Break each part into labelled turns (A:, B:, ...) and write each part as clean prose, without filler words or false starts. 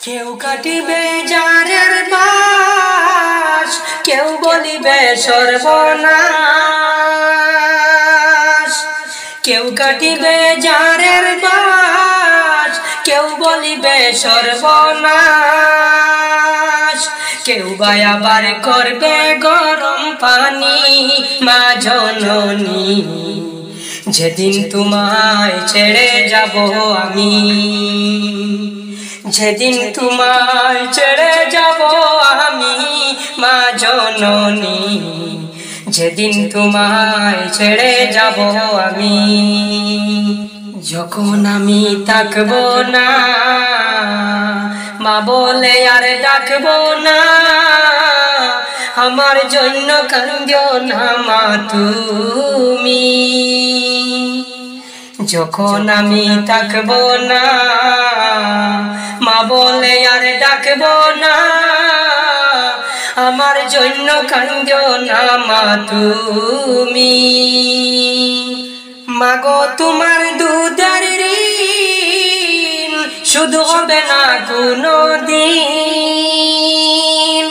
A: কেউ কাটিবে জারের বাস, কেউ বলিবে সর্বনাশ। কেউ কাটিবে জারের বাস, কেউ বলিবে সর্বনাশ। কেউ বা আবার করবে গরম পানি মা জননী, যেদিন তোমায় ছেড়ে যাব আমি। যেদিন তোমায় ছেড়ে যাব আমি মা জননী, যেদিন তোমায় ছেড়ে যাব আমি। যখন আমি থাকবো না, মা বলে আর ডাকবো না, আমার জন্য কাঁদিও না মা তুমি। যখন আমি থাকবো না, মা বলে আর ডাকবো না, আমার জন্য কাঁদিও না মা তুমি। মাগো তোমার দুধের ঋণ শুধু হবে না কোনো দিন।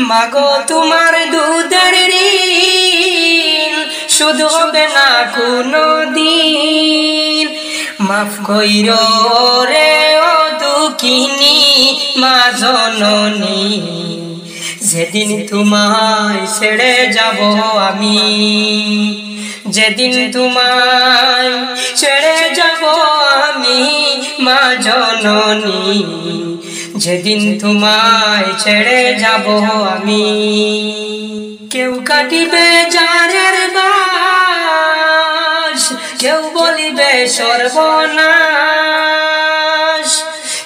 A: মাগো তোমার দুধের ঋণ শুধু হবে না কোনো দিন। মাফ কইরো রে ও দুঃখিনী মা জননী, যেদিন তোমায় ছেড়ে যাব আমি। যেদিন তোমায় ছেড়ে যাব আমি মা জননী, যেদিন তোমায় ছেড়ে যাব আমি। কেউ কাটিবে জারের বাস, কেউ বলিবে সর্বনাশ।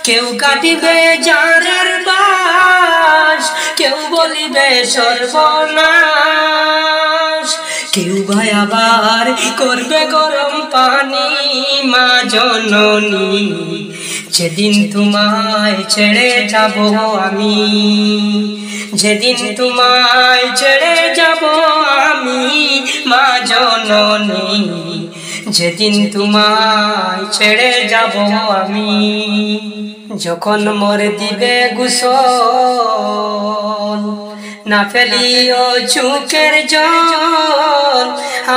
A: কেউ কাটিবে জারের বাস, কেউ বলিবে সর্বনাশ। কেউ ভাই আবার করবে গরম পানি মা জননী, যেদিন তোমায় ছেড়ে যাব আমি। যেদিন তোমায় ছেড়ে যাব আমি মা জননী, যেদিন তোমায় ছেড়ে যাব আমি। যখন মোর দিবে গোসল, না ফেলিও চোখের জল,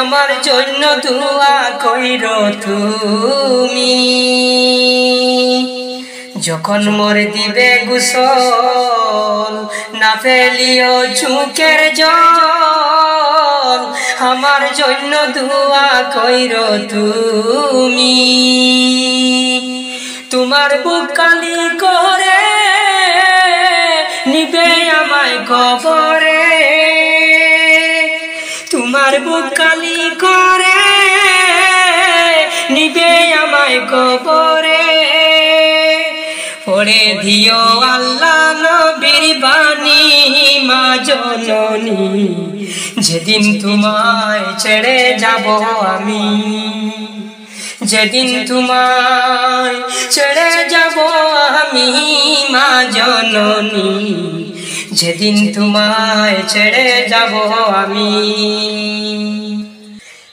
A: আমার জন্য দোয়া কইরো তুমি। যখন মোর দিবে গোসল, না ফেলিও চোখের জল, আমার জন্য দোয়া কইরো তুমি। তোমার বুক কালি করে নিবে আমায় কবরে। তোমার বুক কালি করে নিবে আমায় কবরে। পড়ে দিও আল্লাহ নবীর বাণী মা জননী, যেদিন তোমায় ছেড়ে যাব আমি। যেদিন তোমায় ছেড়ে যাব আমি মা জননী, যেদিন তোমায় ছেড়ে যাব আমি।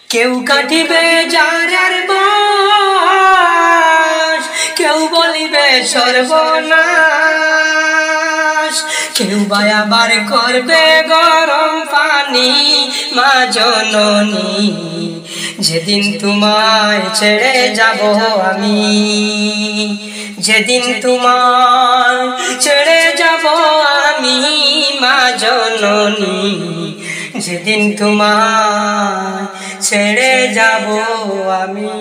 A: কেউ কাটিবে জারের বাস, কেউ বলিবে সর্বনাশ। কেউ বা আবার করবে গরম পানি মা জননী, যেদিন তোমায় ছেড়ে যাব আমি। যেদিন তোমায় ছেড়ে যাব আমি মা জননী, যেদিন তোমায় ছেড়ে যাব আমি।